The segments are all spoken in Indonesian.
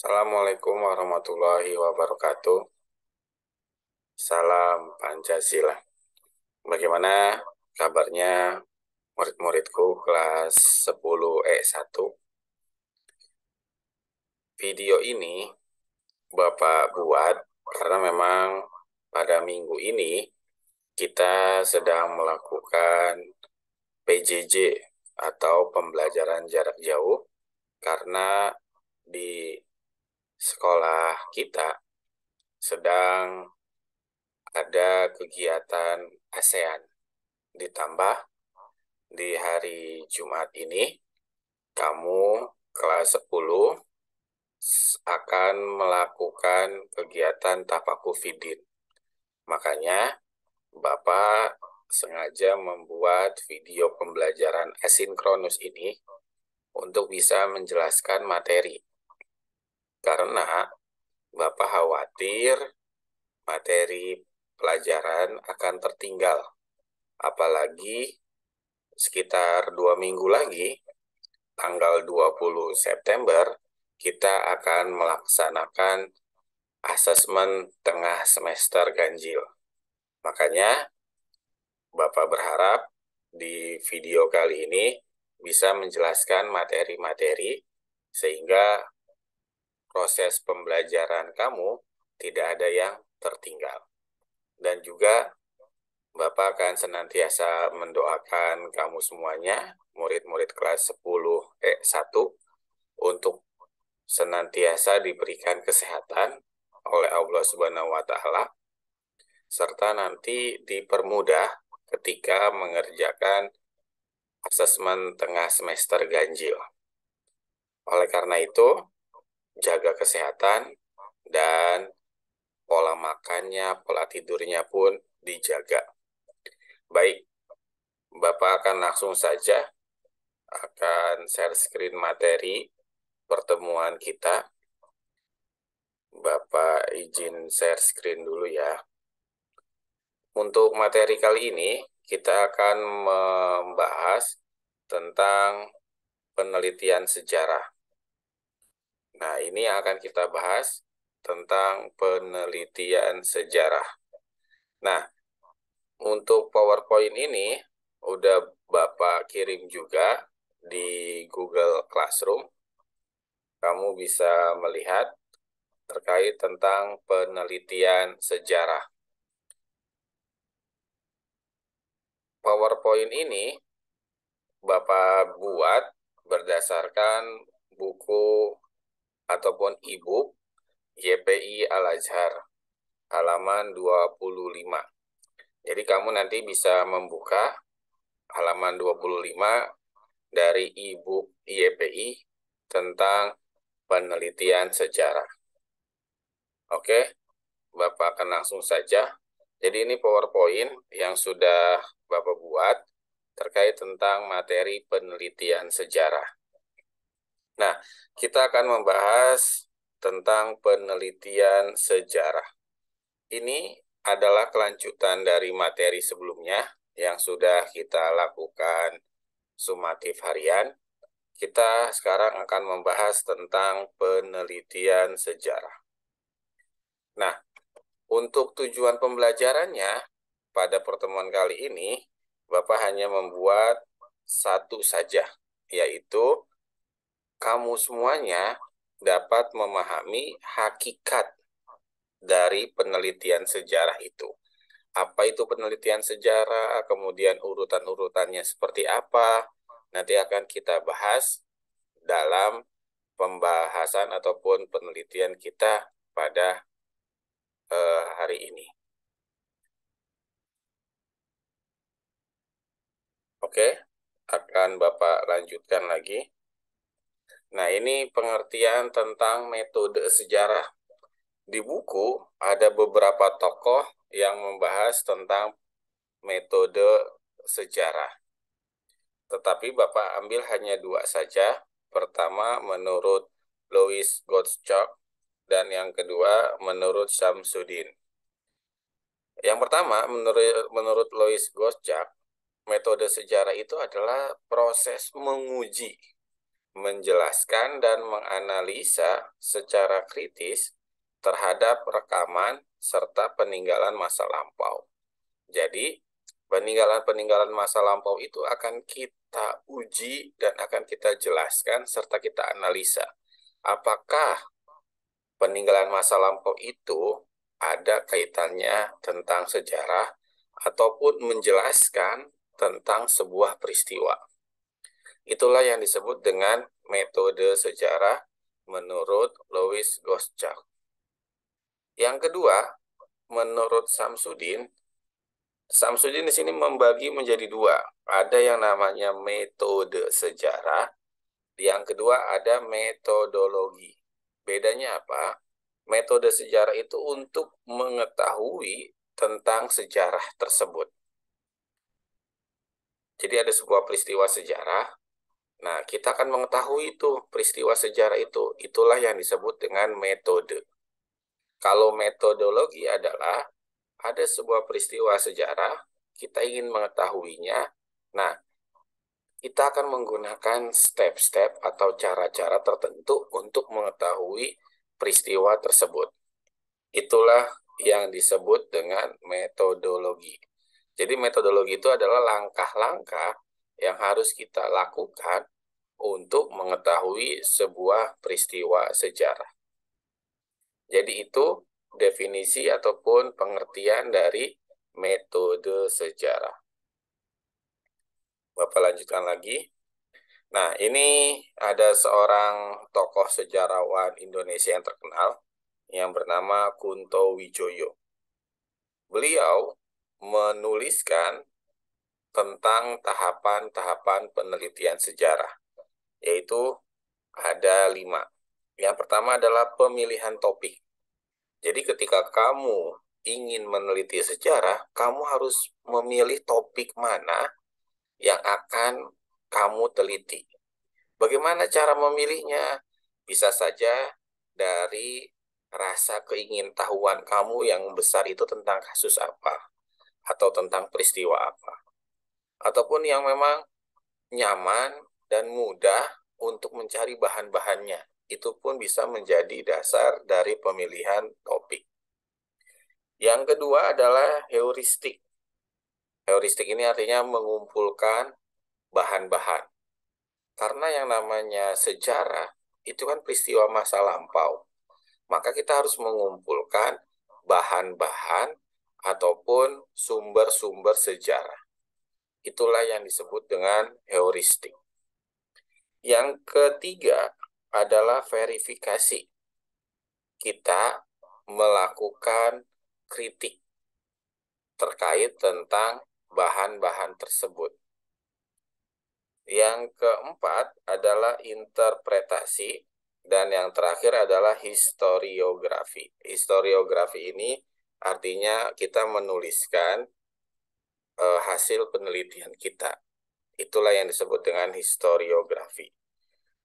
Assalamualaikum warahmatullahi wabarakatuh. Salam Pancasila. Bagaimana kabarnya murid-muridku kelas 10 E1? Video ini Bapak buat karena memang pada minggu ini kita sedang melakukan PJJ atau pembelajaran jarak jauh karena di sekolah kita sedang ada kegiatan ASEAN. Ditambah di hari Jumat ini, kamu kelas 10 akan melakukan kegiatan Tafakufidin. Makanya, Bapak sengaja membuat video pembelajaran asinkronus ini untuk bisa menjelaskan materi. Karena Bapak khawatir materi pelajaran akan tertinggal. Apalagi sekitar 2 minggu lagi, tanggal 20 September, kita akan melaksanakan asesmen tengah semester ganjil. Makanya, Bapak berharap di video kali ini bisa menjelaskan materi-materi sehingga proses pembelajaran kamu tidak ada yang tertinggal. Dan juga Bapak akan senantiasa mendoakan kamu semuanya, murid-murid kelas 10 E1, untuk senantiasa diberikan kesehatan oleh Allah Subhanahu wa Ta'ala, serta nanti dipermudah ketika mengerjakan asesmen tengah semester ganjil. Oleh karena itu, jaga kesehatan dan pola makannya, pola tidurnya pun dijaga. Baik, Bapak akan langsung saja akan share screen materi pertemuan kita. Bapak izin share screen dulu ya. Untuk materi kali ini, kita akan membahas tentang penelitian sejarah. Nah, ini yang akan kita bahas tentang penelitian sejarah. Nah, untuk PowerPoint ini udah Bapak kirim juga di Google Classroom. Kamu bisa melihat terkait tentang penelitian sejarah. PowerPoint ini Bapak buat berdasarkan buku ataupun e-book YPI Al-Azhar halaman 25. Jadi kamu nanti bisa membuka halaman 25 dari e-book YPI tentang penelitian sejarah. Oke, Bapak akan langsung saja. Jadi ini PowerPoint yang sudah Bapak buat terkait tentang materi penelitian sejarah. Nah, kita akan membahas tentang penelitian sejarah. Ini adalah kelanjutan dari materi sebelumnya yang sudah kita lakukan sumatif harian. Kita sekarang akan membahas tentang penelitian sejarah. Nah, untuk tujuan pembelajarannya, pada pertemuan kali ini, Bapak hanya membuat satu saja, yaitu kamu semuanya dapat memahami hakikat dari penelitian sejarah itu. Apa itu penelitian sejarah, kemudian urutan-urutannya seperti apa, nanti akan kita bahas dalam pembahasan ataupun penelitian kita pada hari ini. Oke, akan Bapak lanjutkan lagi. Nah, ini pengertian tentang metode sejarah. Di buku ada beberapa tokoh yang membahas tentang metode sejarah. Tetapi Bapak ambil hanya dua saja. Pertama menurut Louis Gottschalk dan yang kedua menurut Samsudin. Yang pertama menurut Louis Gottschalk, metode sejarah itu adalah proses menguji menjelaskan dan menganalisa secara kritis terhadap rekaman serta peninggalan masa lampau. Jadi, peninggalan-peninggalan masa lampau itu akan kita uji dan akan kita jelaskan serta kita analisa. Apakah peninggalan masa lampau itu ada kaitannya tentang sejarah ataupun menjelaskan tentang sebuah peristiwa. Itulah yang disebut dengan metode sejarah menurut Louis Gottschalk. Yang kedua, menurut Samsudin di sini membagi menjadi dua. Ada yang namanya metode sejarah, yang kedua ada metodologi. Bedanya apa? Metode sejarah itu untuk mengetahui tentang sejarah tersebut. Jadi ada sebuah peristiwa sejarah. Nah, kita akan mengetahui itu peristiwa sejarah itu. Itulah yang disebut dengan metode. Kalau metodologi adalah ada sebuah peristiwa sejarah, kita ingin mengetahuinya. Nah, kita akan menggunakan step-step atau cara-cara tertentu untuk mengetahui peristiwa tersebut. Itulah yang disebut dengan metodologi. Jadi metodologi itu adalah langkah-langkah yang harus kita lakukan untuk mengetahui sebuah peristiwa sejarah. Jadi itu definisi ataupun pengertian dari metode sejarah. Bapak lanjutkan lagi. Nah, ini ada seorang tokoh sejarawan Indonesia yang terkenal yang bernama Kunto Wijoyo. Beliau menuliskan tentang tahapan-tahapan penelitian sejarah, yaitu ada 5. Yang pertama adalah pemilihan topik. Jadi ketika kamu ingin meneliti sejarah, kamu harus memilih topik mana yang akan kamu teliti. Bagaimana cara memilihnya? Bisa saja dari rasa keingintahuan kamu yang besar itu tentang kasus apa, atau tentang peristiwa apa. Ataupun yang memang nyaman dan mudah untuk mencari bahan-bahannya. Itu pun bisa menjadi dasar dari pemilihan topik. Yang kedua adalah heuristik. Heuristik ini artinya mengumpulkan bahan-bahan. Karena yang namanya sejarah itu kan peristiwa masa lampau. Maka kita harus mengumpulkan bahan-bahan ataupun sumber-sumber sejarah. Itulah yang disebut dengan heuristik. Yang ketiga adalah verifikasi. Kita melakukan kritik terkait tentang bahan-bahan tersebut. Yang keempat adalah interpretasi, dan yang terakhir adalah historiografi. Historiografi ini artinya kita menuliskan hasil penelitian kita. Itulah yang disebut dengan historiografi.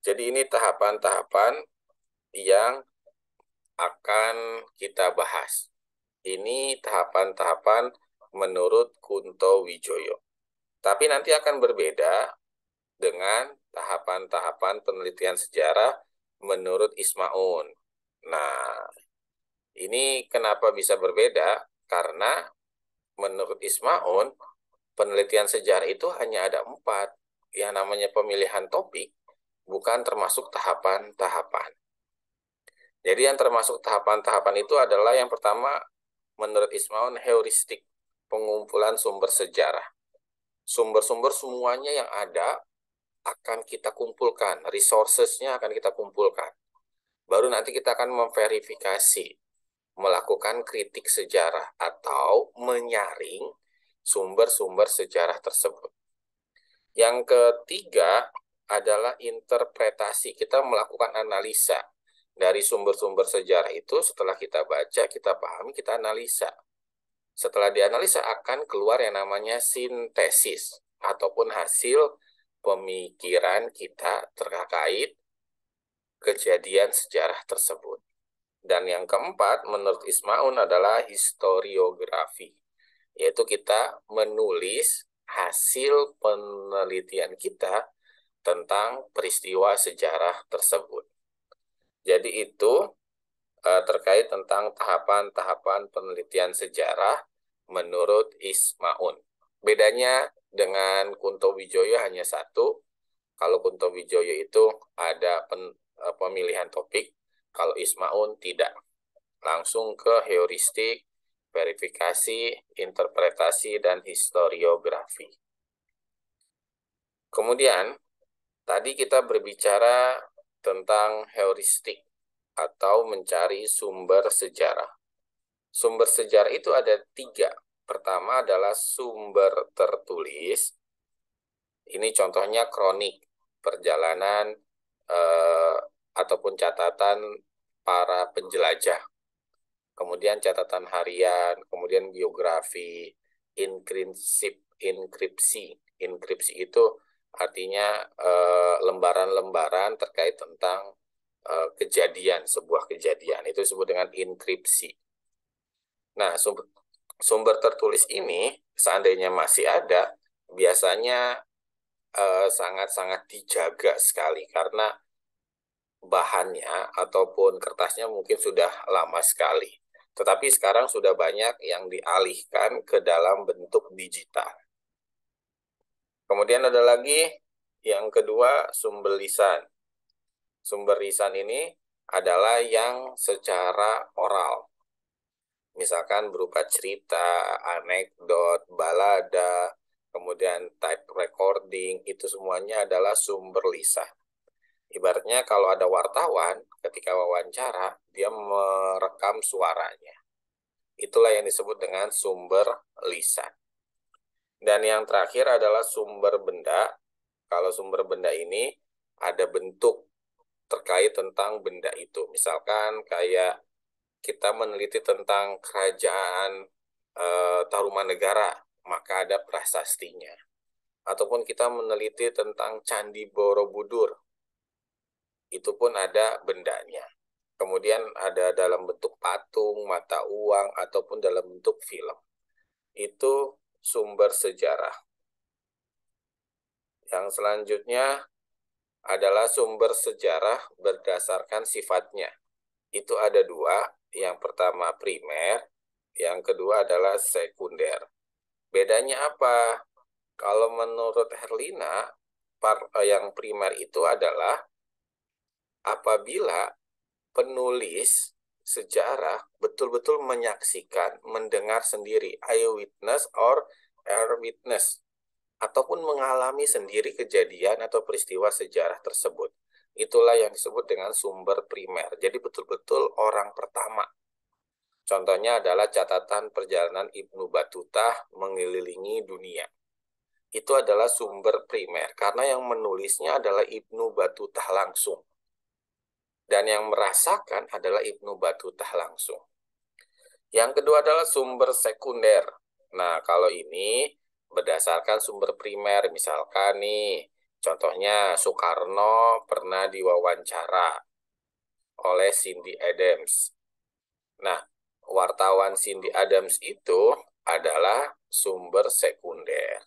Jadi ini tahapan-tahapan yang akan kita bahas. Ini tahapan-tahapan menurut Kunto Wijoyo. Tapi nanti akan berbeda dengan tahapan-tahapan penelitian sejarah menurut Ismaun. Nah, ini kenapa bisa berbeda? Karena menurut Ismaun, penelitian sejarah itu hanya ada 4. Yang namanya pemilihan topik bukan termasuk tahapan-tahapan. Jadi yang termasuk tahapan-tahapan itu adalah yang pertama, menurut Ismaun, heuristik, pengumpulan sumber sejarah. Sumber-sumber semuanya yang ada akan kita kumpulkan, resources-nya akan kita kumpulkan. Baru nanti kita akan memverifikasi, melakukan kritik sejarah atau menyaring sumber-sumber sejarah tersebut. Yang ketiga adalah interpretasi. Kita melakukan analisa dari sumber-sumber sejarah itu. Setelah kita baca, kita pahami, kita analisa. Setelah dianalisa akan keluar yang namanya sintesis ataupun hasil pemikiran kita terkait kejadian sejarah tersebut. Dan yang keempat menurut Ismaun adalah historiografi, yaitu kita menulis hasil penelitian kita tentang peristiwa sejarah tersebut. Jadi itu terkait tentang tahapan-tahapan penelitian sejarah menurut Ismaun. Bedanya dengan Kunto Wijoyo hanya satu. Kalau Kunto Wijoyo itu ada pemilihan topik, kalau Ismaun tidak. Langsung ke heuristik, verifikasi, interpretasi, dan historiografi. Kemudian, tadi kita berbicara tentang heuristik atau mencari sumber sejarah. Sumber sejarah itu ada 3. Pertama adalah sumber tertulis. Ini contohnya kronik, perjalanan, ataupun catatan para penjelajah. Kemudian catatan harian, kemudian biografi, inskripsi. Inskripsi itu artinya lembaran-lembaran terkait tentang kejadian, sebuah kejadian. Itu disebut dengan inskripsi. Nah, sumber tertulis ini seandainya masih ada, biasanya sangat-sangat dijaga sekali karena bahannya ataupun kertasnya mungkin sudah lama sekali. Tetapi sekarang sudah banyak yang dialihkan ke dalam bentuk digital. Kemudian ada lagi yang kedua, sumber lisan. Sumber lisan ini adalah yang secara oral. Misalkan berupa cerita, anekdot, balada, kemudian type recording, itu semuanya adalah sumber lisan. Ibaratnya kalau ada wartawan, ketika wawancara, dia merekam suaranya. Itulah yang disebut dengan sumber lisan. Dan yang terakhir adalah sumber benda. Kalau sumber benda ini ada bentuk terkait tentang benda itu. Misalkan kayak kita meneliti tentang kerajaan Tarumanegara, maka ada prasastinya. Ataupun kita meneliti tentang Candi Borobudur, itu pun ada bendanya. Kemudian ada dalam bentuk patung, mata uang, ataupun dalam bentuk film. Itu sumber sejarah. Yang selanjutnya adalah sumber sejarah berdasarkan sifatnya. Itu ada 2. Yang pertama primer, yang kedua adalah sekunder. Bedanya apa? Kalau menurut Herlina, yang primer itu adalah apabila penulis sejarah betul-betul menyaksikan, mendengar sendiri, eyewitness or air witness, ataupun mengalami sendiri kejadian atau peristiwa sejarah tersebut. Itulah yang disebut dengan sumber primer. Jadi betul-betul orang pertama. Contohnya adalah catatan perjalanan Ibnu Battuta mengelilingi dunia. Itu adalah sumber primer, karena yang menulisnya adalah Ibnu Battuta langsung. Dan yang merasakan adalah Ibnu Battuta langsung. Yang kedua adalah sumber sekunder. Nah, kalau ini berdasarkan sumber primer, misalkan nih, contohnya Soekarno pernah diwawancara oleh Cindy Adams. Nah, wartawan Cindy Adams itu adalah sumber sekunder.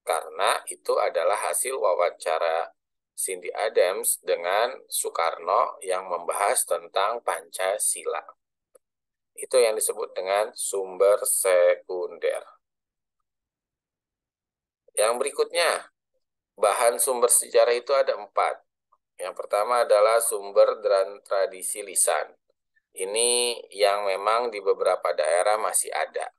Karena itu adalah hasil wawancara Cindy Adams dengan Soekarno yang membahas tentang Pancasila. Itu yang disebut dengan sumber sekunder. Yang berikutnya, bahan sumber sejarah itu ada 4. Yang pertama adalah sumber dan tradisi lisan. Ini yang memang di beberapa daerah masih ada.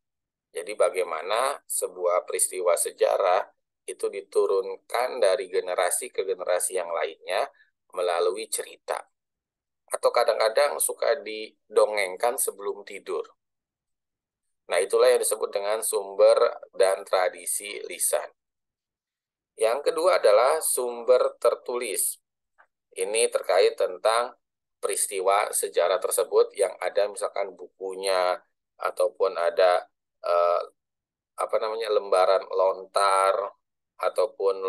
Jadi bagaimana sebuah peristiwa sejarah itu diturunkan dari generasi ke generasi yang lainnya melalui cerita. Atau kadang-kadang suka didongengkan sebelum tidur. Nah, itulah yang disebut dengan sumber dan tradisi lisan. Yang kedua adalah sumber tertulis. Ini terkait tentang peristiwa sejarah tersebut yang ada misalkan bukunya ataupun ada lembaran lontar ataupun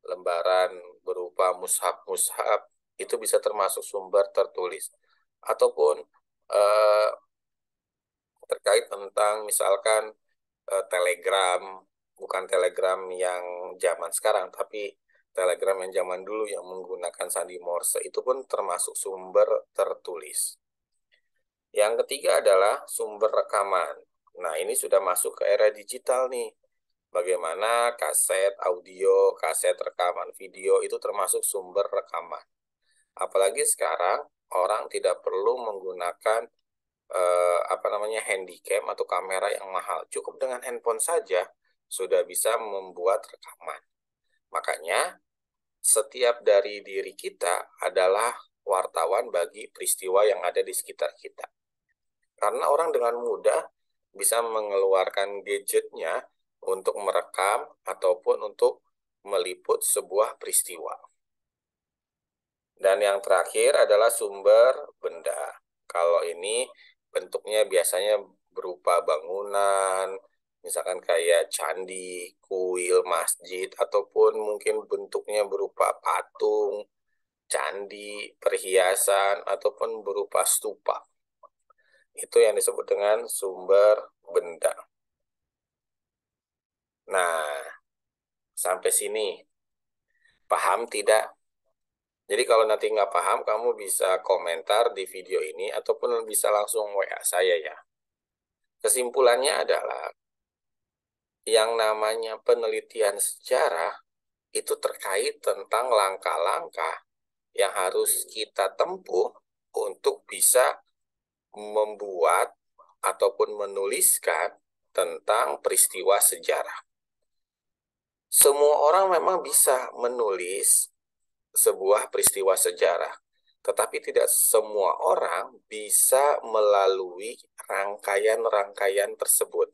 lembaran berupa mushaf-mushaf, itu bisa termasuk sumber tertulis. Ataupun terkait tentang misalkan telegram, bukan telegram yang zaman sekarang, tapi Telegram yang zaman dulu yang menggunakan sandi Morse itu pun termasuk sumber tertulis. Yang ketiga adalah sumber rekaman. Nah, ini sudah masuk ke era digital nih. Bagaimana kaset audio, kaset rekaman video itu termasuk sumber rekaman. Apalagi sekarang orang tidak perlu menggunakan handycam atau kamera yang mahal. Cukup dengan handphone saja sudah bisa membuat rekaman. Makanya setiap dari diri kita adalah wartawan bagi peristiwa yang ada di sekitar kita. Karena orang dengan mudah bisa mengeluarkan gadgetnya untuk merekam ataupun untuk meliput sebuah peristiwa. Dan yang terakhir adalah sumber benda. Kalau ini bentuknya biasanya berupa bangunan, misalkan kayak candi, kuil, masjid, ataupun mungkin bentuknya berupa patung, candi, perhiasan, ataupun berupa stupa. Itu yang disebut dengan sumber benda. Nah, sampai sini paham tidak? Jadi kalau nanti nggak paham, kamu bisa komentar di video ini ataupun bisa langsung WA saya ya. Kesimpulannya adalah yang namanya penelitian sejarah itu terkait tentang langkah-langkah yang harus kita tempuh untuk bisa membuat ataupun menuliskan tentang peristiwa sejarah. Semua orang memang bisa menulis sebuah peristiwa sejarah, tetapi tidak semua orang bisa melalui rangkaian-rangkaian tersebut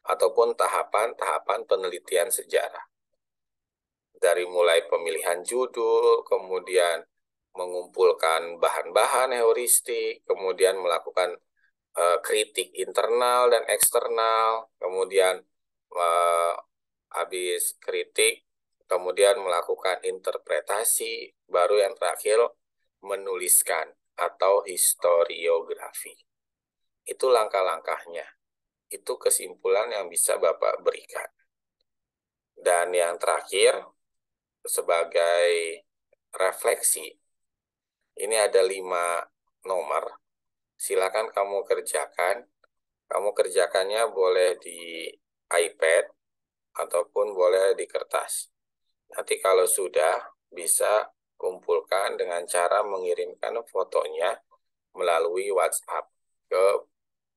ataupun tahapan-tahapan penelitian sejarah. Dari mulai pemilihan judul, kemudian mengumpulkan bahan-bahan heuristik, kemudian melakukan kritik internal dan eksternal, kemudian habis kritik, kemudian melakukan interpretasi, baru yang terakhir menuliskan atau historiografi. Itu langkah-langkahnya. Itu kesimpulan yang bisa Bapak berikan. Dan yang terakhir, sebagai refleksi, ini ada 5 nomor. Silakan kamu kerjakan. Kamu kerjakannya boleh di iPad ataupun boleh di kertas. Nanti kalau sudah, bisa kumpulkan dengan cara mengirimkan fotonya melalui WhatsApp ke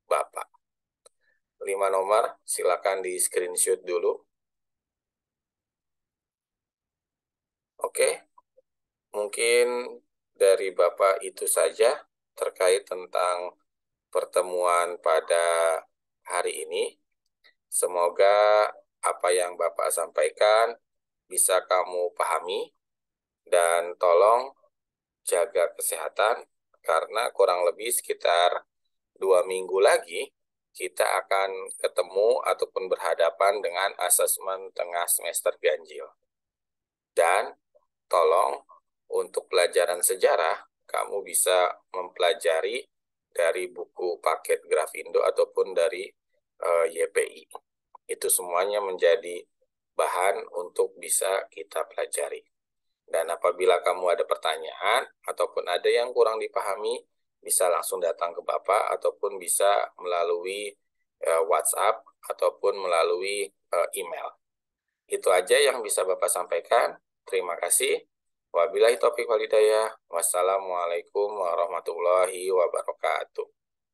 Bapak. 5 nomor, silakan di screenshot dulu. Oke, mungkin dari Bapak itu saja terkait tentang pertemuan pada hari ini. Semoga apa yang Bapak sampaikan bisa kamu pahami dan tolong jaga kesehatan karena kurang lebih sekitar 2 minggu lagi kita akan ketemu ataupun berhadapan dengan asesmen tengah semester ganjil. Dan tolong untuk pelajaran sejarah kamu bisa mempelajari dari buku paket Grafindo ataupun dari YPI. Itu semuanya menjadi bahan untuk bisa kita pelajari. Dan apabila kamu ada pertanyaan ataupun ada yang kurang dipahami, bisa langsung datang ke Bapak ataupun bisa melalui WhatsApp ataupun melalui email. Itu aja yang bisa Bapak sampaikan. Terima kasih. Wabillahi taufiq wal hidayah. Wassalamualaikum warahmatullahi wabarakatuh.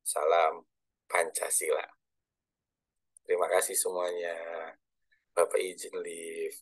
Salam Pancasila. Terima kasih semuanya. Bapak izin live.